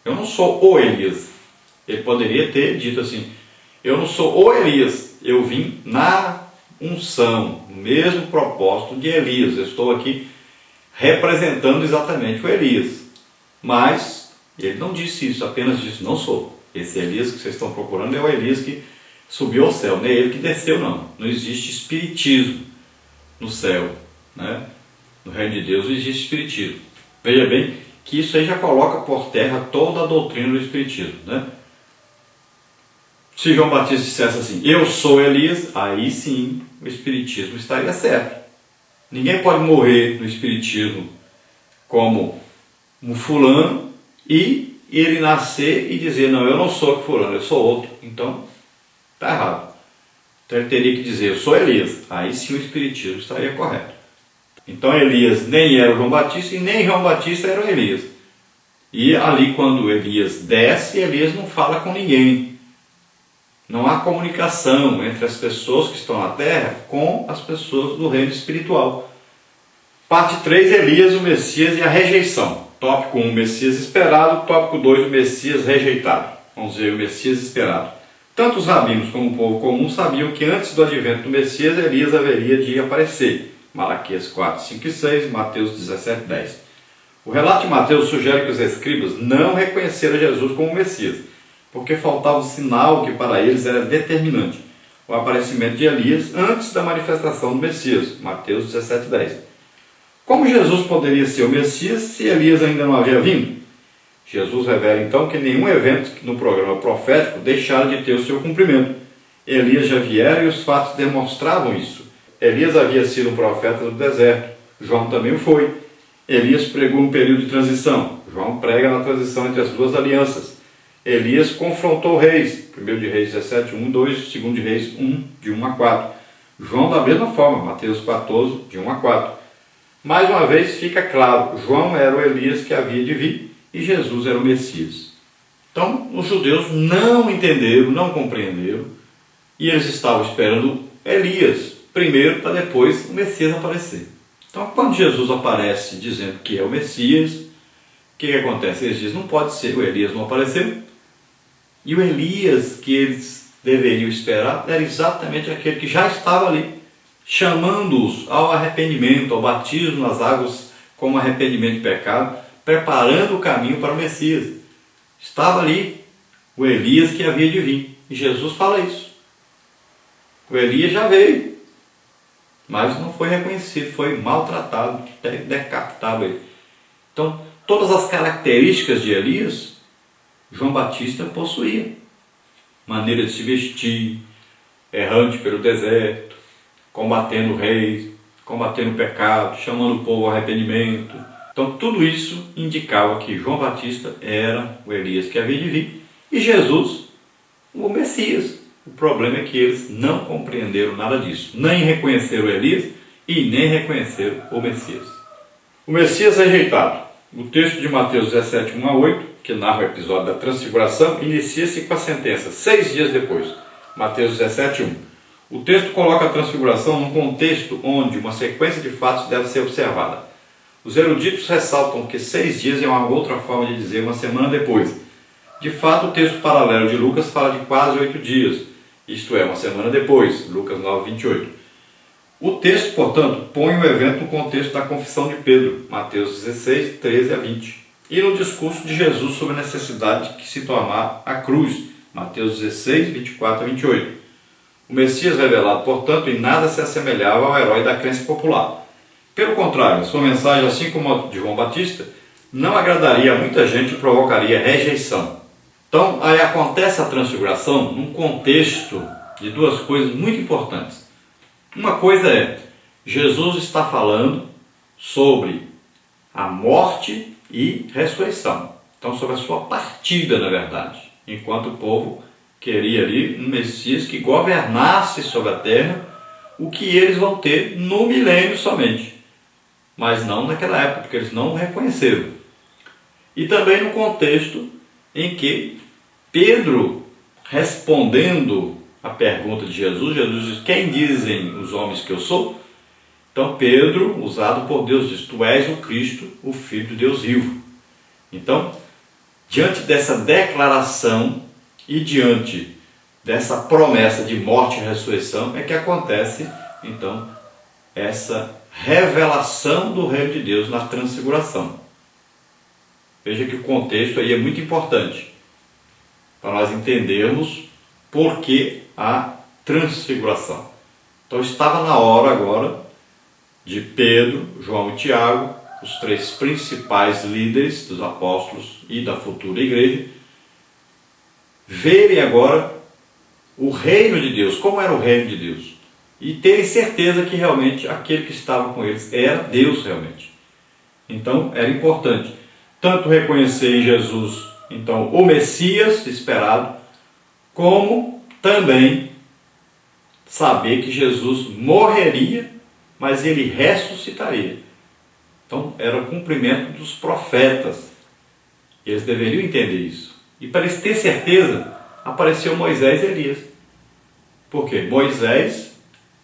Eu não sou o Elias. Ele poderia ter dito assim: eu não sou o Elias, eu vim na unção, no mesmo propósito de Elias. Eu estou aqui representando exatamente o Elias. Mas ele não disse isso, apenas disse: não sou. Esse Elias que vocês estão procurando é o Elias que subiu ao céu, não é ele que desceu, não. Não existe espiritismo no céu, né? No reino de Deus não existe espiritismo. Veja bem que isso aí já coloca por terra toda a doutrina do espiritismo, né? Se João Batista dissesse assim: eu sou Elias, aí sim o espiritismo estaria certo. Ninguém pode morrer no espiritismo como um fulano e ele nascer e dizer: não, eu não sou fulano, eu sou outro. Então está errado. Então ele teria que dizer: eu sou Elias. Aí sim o espiritismo estaria correto. Então Elias nem era o João Batista e nem João Batista era o Elias. E ali quando Elias desce, Elias não fala com ninguém. Não há comunicação entre as pessoas que estão na terra com as pessoas do reino espiritual. Parte 3, Elias, o Messias e a rejeição. Tópico 1, Messias esperado. Tópico 2, o Messias rejeitado. Vamos ver o Messias esperado. Tanto os rabinos como o povo comum sabiam que antes do advento do Messias, Elias haveria de aparecer. Malaquias 4, 5 e 6, Mateus 17, 10. O relato de Mateus sugere que os escribas não reconheceram Jesus como Messias, porque faltava um sinal que para eles era determinante: o aparecimento de Elias antes da manifestação do Messias. Mateus 17, 10. Como Jesus poderia ser o Messias se Elias ainda não havia vindo? Jesus revela então que nenhum evento no programa profético deixara de ter o seu cumprimento. Elias já viera e os fatos demonstravam isso. Elias havia sido um profeta do deserto. João também o foi. Elias pregou um período de transição. João prega na transição entre as duas alianças. Elias confrontou reis. 1 de Reis 17, 1 e 2, 2 de Reis 1, de 1 a 4. João da mesma forma, Mateus 14, de 1 a 4. Mais uma vez fica claro: João era o Elias que havia de vir e Jesus era o Messias. Então os judeus não entenderam, não compreenderam, e eles estavam esperando Elias primeiro para depois o Messias aparecer. Então quando Jesus aparece dizendo que é o Messias, o que acontece? Eles dizem: não pode ser, o Elias não apareceu. E o Elias que eles deveriam esperar era exatamente aquele que já estava ali, chamando-os ao arrependimento, ao batismo nas águas como arrependimento de pecado, preparando o caminho para o Messias. Estava ali o Elias que havia de vir. E Jesus fala isso. O Elias já veio, mas não foi reconhecido, foi maltratado, decapitado ele. Então, todas as características de Elias, João Batista possuía. Maneira de se vestir, errante pelo deserto, combatendo reis, combatendo o pecado, chamando o povo ao arrependimento. Então tudo isso indicava que João Batista era o Elias que havia de vir e Jesus o Messias. O problema é que eles não compreenderam nada disso, nem reconheceram Elias e nem reconheceram o Messias. O Messias rejeitado. O texto de Mateus 17, 1 a 8, que narra o episódio da transfiguração, inicia-se com a sentença 6 dias depois. Mateus 17, 1. O texto coloca a transfiguração num contexto onde uma sequência de fatos deve ser observada. Os eruditos ressaltam que 6 dias é uma outra forma de dizer uma semana depois. De fato, o texto paralelo de Lucas fala de quase 8 dias, isto é, uma semana depois, Lucas 9, 28. O texto, portanto, põe o evento no contexto da confissão de Pedro, Mateus 16, 13 a 20, e no discurso de Jesus sobre a necessidade de que se tomar a cruz, Mateus 16, 24 a 28. O Messias revelado, portanto, em nada se assemelhava ao herói da crença popular. Pelo contrário, sua mensagem, assim como a de João Batista, não agradaria a muita gente e provocaria rejeição. Então, aí acontece a transfiguração num contexto de duas coisas muito importantes. Uma coisa é, Jesus está falando sobre a morte e ressurreição. Então, sobre a sua partida, na verdade, enquanto o povo queria ali um Messias que governasse sobre a terra, o que eles vão ter no milênio somente, mas não naquela época, porque eles não o reconheceram. E também no contexto em que Pedro, respondendo a pergunta de Jesus, Jesus diz: quem dizem os homens que eu sou? Então Pedro, usado por Deus, diz: tu és o Cristo, o Filho de Deus vivo. Então, Diante dessa declaração e diante dessa promessa de morte e ressurreição é que acontece, então, essa revelação do reino de Deus na transfiguração. Veja que o contexto aí é muito importante para nós entendermos por que a transfiguração. Então estava na hora agora de Pedro, João e Tiago, os três principais líderes dos apóstolos e da futura igreja, verem agora o reino de Deus, como era o reino de Deus, e terem certeza que realmente aquele que estava com eles era Deus realmente. Então era importante tanto reconhecer em Jesus, então, o Messias esperado, como também saber que Jesus morreria, mas ele ressuscitaria. Então era o cumprimento dos profetas. Eles deveriam entender isso. E para eles terem certeza, apareceu Moisés e Elias. Por quê? Moisés,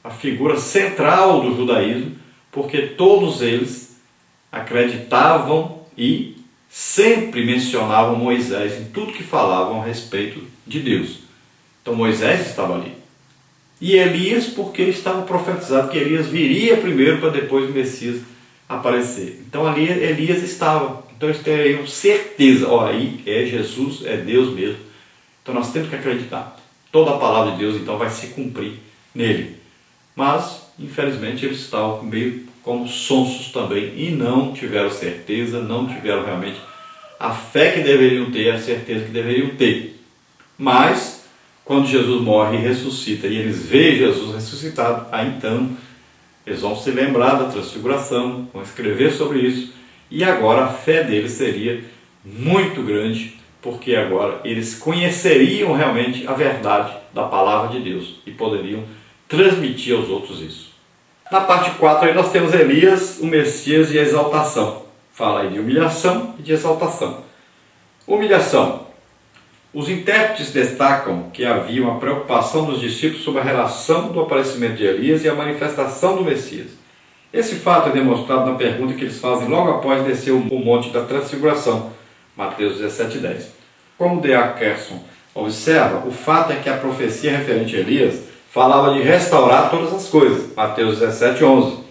a figura central do judaísmo, porque todos eles acreditavam e sempre mencionavam Moisés em tudo que falavam a respeito de Deus. Então Moisés estava ali. E Elias, porque estava profetizado que Elias viria primeiro para depois o Messias aparecer. Então ali Elias estava. Então eles teriam certeza, aí é Jesus, é Deus mesmo. Então nós temos que acreditar. Toda a palavra de Deus então vai se cumprir nele. Mas, infelizmente, eles estavam meio como sonsos também e não tiveram certeza, não tiveram realmente a fé que deveriam ter, a certeza que deveriam ter. Mas, quando Jesus morre e ressuscita e eles veem Jesus ressuscitado, aí então eles vão se lembrar da transfiguração, vão escrever sobre isso, e agora a fé deles seria muito grande, porque agora eles conheceriam realmente a verdade da palavra de Deus e poderiam transmitir aos outros isso. Na parte 4 aí nós temos Elias, o Messias e a exaltação. Fala aí de humilhação e de exaltação. Humilhação. Os intérpretes destacam que havia uma preocupação dos discípulos sobre a relação do aparecimento de Elias e a manifestação do Messias. Esse fato é demonstrado na pergunta que eles fazem logo após descer o monte da transfiguração, Mateus 17:10. Como D.A. Carson observa, o fato é que a profecia referente a Elias falava de restaurar todas as coisas, Mateus 17:11.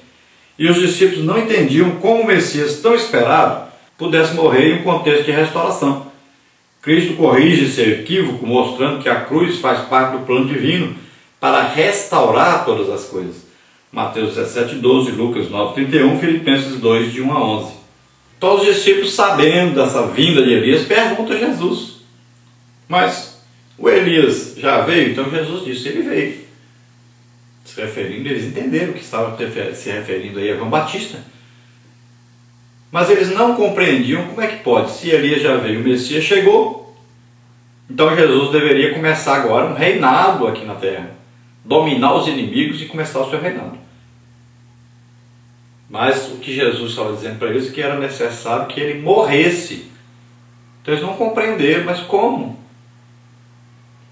E os discípulos não entendiam como o Messias tão esperado pudesse morrer em um contexto de restauração. Cristo corrige esse equívoco, mostrando que a cruz faz parte do plano divino para restaurar todas as coisas. Mateus 17:12, Lucas 9:31, Filipenses 2, de 1 a 11. Todos os discípulos, sabendo dessa vinda de Elias, perguntam a Jesus: mas o Elias já veio? Então Jesus disse: ele veio. Se referindo, eles entenderam que estava se referindo aí a João Batista. Mas eles não compreendiam como é que pode. Se Elias já veio, o Messias chegou, então Jesus deveria começar agora um reinado aqui na terra, dominar os inimigos e começar o seu reinado. Mas o que Jesus estava dizendo para eles é que era necessário que ele morresse. Então eles não compreenderam, mas como?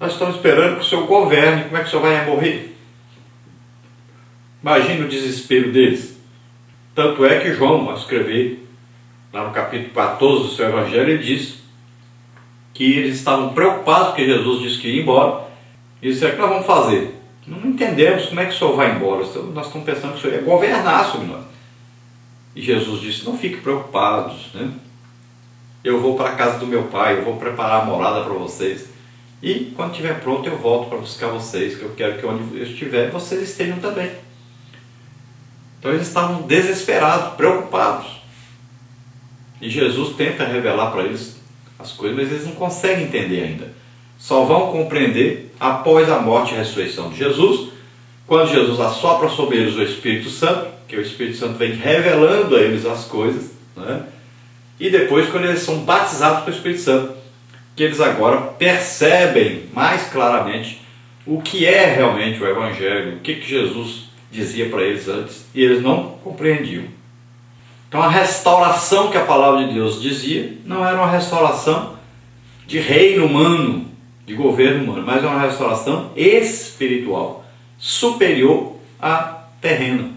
Nós estamos esperando que o Senhor governe, como é que o Senhor vai morrer? Imagina o desespero deles. Tanto é que João, ao escrever lá no capítulo 14 do seu Evangelho, ele diz que eles estavam preocupados porque Jesus disse que ia embora. E disseram: o que nós vamos fazer? Não entendemos como é que o Senhor vai embora. Nós estamos pensando que o Senhor ia governar sobre nós. E Jesus disse: não fiquem preocupados, né? Eu vou para a casa do meu pai, eu vou preparar a morada para vocês. E quando estiver pronto eu volto para buscar vocês, que eu quero que onde eu estiver, vocês estejam também. Então eles estavam desesperados, preocupados. E Jesus tenta revelar para eles as coisas, mas eles não conseguem entender ainda. Só vão compreender após a morte e a ressurreição de Jesus, quando Jesus assopra sobre eles o Espírito Santo, que o Espírito Santo vem revelando a eles as coisas, né? E depois quando eles são batizados pelo Espírito Santo, que eles agora percebem mais claramente o que é realmente o Evangelho, o que Jesus dizia para eles antes, e eles não compreendiam. Então a restauração que a palavra de Deus dizia não era uma restauração de reino humano, de governo humano, mas uma restauração espiritual, superior à terrena.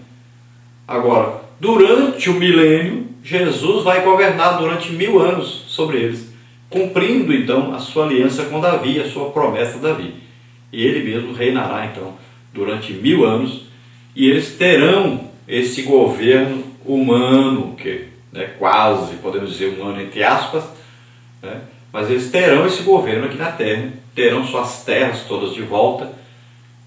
Agora, durante o milênio, Jesus vai governar durante 1000 anos sobre eles. cumprindo então a sua aliança com Davi, a sua promessa a Davi. E ele mesmo reinará então durante 1000 anos, e eles terão esse governo humano, que quase, podemos dizer, humano entre aspas, né? Mas eles terão esse governo aqui na terra, terão suas terras todas de volta,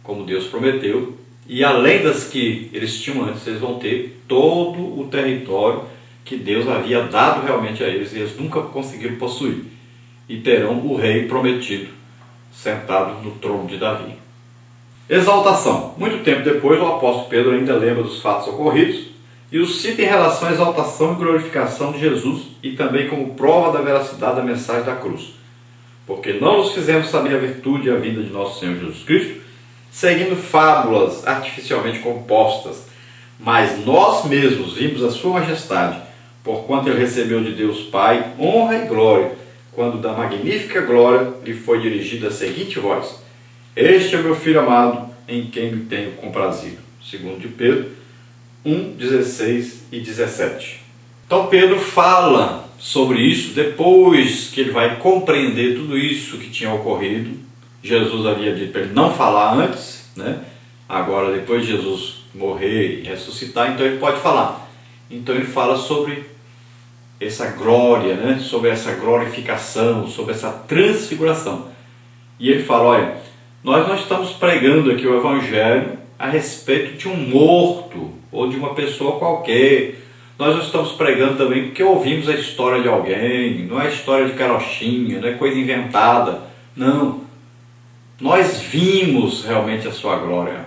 como Deus prometeu, e além das que eles tinham antes, eles vão ter todo o território que Deus havia dado realmente a eles, e eles nunca conseguiram possuir, e terão o rei prometido sentado no trono de Davi. Exaltação. Muito tempo depois, o apóstolo Pedro ainda lembra dos fatos ocorridos e os cita em relação à exaltação e glorificação de Jesus, e também como prova da veracidade da mensagem da cruz. Porque não nos fizemos saber a virtude e a vida de nosso Senhor Jesus Cristo, seguindo fábulas artificialmente compostas, mas nós mesmos vimos a sua majestade, porquanto ele recebeu de Deus Pai honra e glória, quando da magnífica glória lhe foi dirigida a seguinte voz: Este é meu Filho amado, em quem me tenho comprazido. Segundo de Pedro 1, 16 e 17. Então Pedro fala sobre isso depois que ele vai compreender tudo isso que tinha ocorrido. Jesus havia dito para ele não falar antes, né? Agora, depois de Jesus morrer e ressuscitar, então ele pode falar. Então ele fala sobre essa glória, né? Sobre essa glorificação, sobre essa transfiguração. E ele fala: olha, nós não estamos pregando aqui o Evangelho a respeito de um morto ou de uma pessoa qualquer. Nós não estamos pregando também porque ouvimos a história de alguém, não é história de carochinha, não é coisa inventada. Não. Nós vimos realmente a sua glória.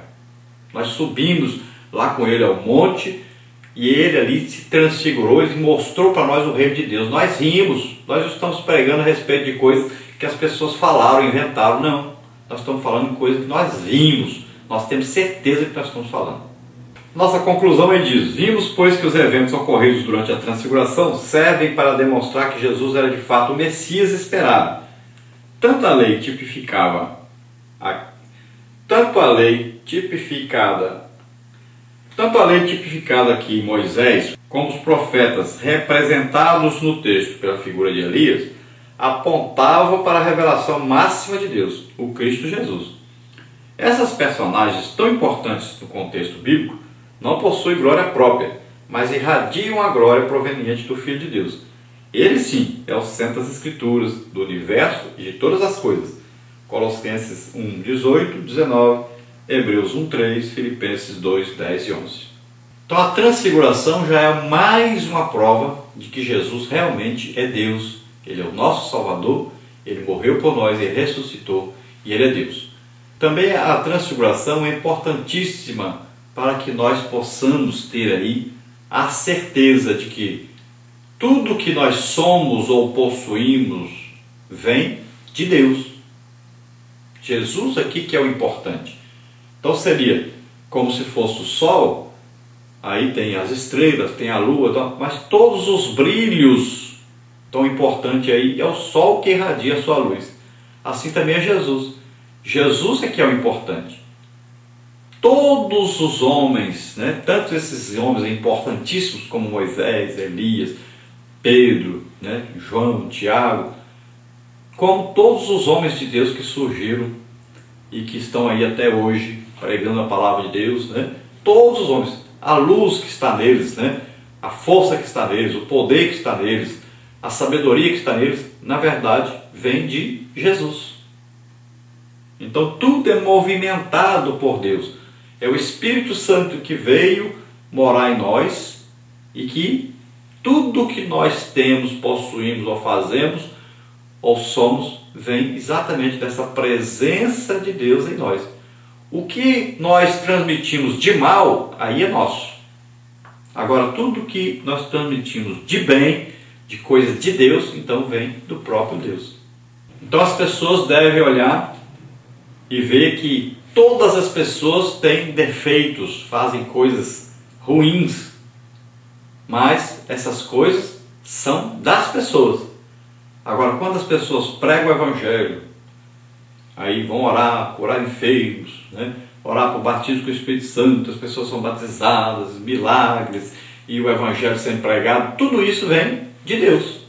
Nós subimos lá com ele ao monte e ele ali se transfigurou, ele mostrou para nós o reino de Deus. Nós vimos, nós não estamos pregando a respeito de coisas que as pessoas falaram, inventaram, não. Nós estamos falando de coisas que nós vimos, nós temos certeza que nós estamos falando. Nossa conclusão é diz: vimos, pois, que os eventos ocorridos durante a transfiguração servem para demonstrar que Jesus era de fato o Messias esperado. Tanto a lei tipificada aqui em Moisés, como os profetas representados no texto pela figura de Elias, apontavam para a revelação máxima de Deus, o Cristo Jesus. Essas personagens tão importantes no contexto bíblico não possuem glória própria, mas irradiam a glória proveniente do Filho de Deus. Ele sim é o centro das Escrituras, do universo e de todas as coisas. Colossenses 1, 18, 19, Hebreus 1, 3, Filipenses 2, 10 e 11. Então a transfiguração já é mais uma prova de que Jesus realmente é Deus. Ele é o nosso Salvador, ele morreu por nós, ele ressuscitou e ele é Deus. Também a transfiguração é importantíssima para que nós possamos ter aí a certeza de que tudo que nós somos ou possuímos vem de Deus. Jesus aqui que é o importante. Então seria como se fosse o sol, aí tem as estrelas, tem a lua, mas todos os brilhos tão importante aí é o sol que irradia a sua luz. Assim também é Jesus. Jesus é que é o importante. Todos os homens, né, tanto esses homens importantíssimos como Moisés, Elias, Pedro, né, João, Tiago, como todos os homens de Deus que surgiram e que estão aí até hoje pregando a palavra de Deus, né, todos os homens, a luz que está neles, né, a força que está neles, o poder que está neles, a sabedoria que está neles, na verdade, vem de Jesus. Então tudo é movimentado por Deus. É o Espírito Santo que veio morar em nós e que tudo que nós temos, possuímos ou fazemos ou somos, vem exatamente dessa presença de Deus em nós. O que nós transmitimos de mal, aí é nosso. Agora, tudo que nós transmitimos de bem, de coisas de Deus, então vem do próprio Deus. Então as pessoas devem olhar e ver que todas as pessoas têm defeitos, fazem coisas ruins, mas essas coisas são das pessoas. Agora, quando as pessoas pregam o Evangelho, aí vão orar, curar enfermos, né? Orar por batismo com o Espírito Santo, as pessoas são batizadas, milagres, e o Evangelho sendo pregado, tudo isso vem de Deus.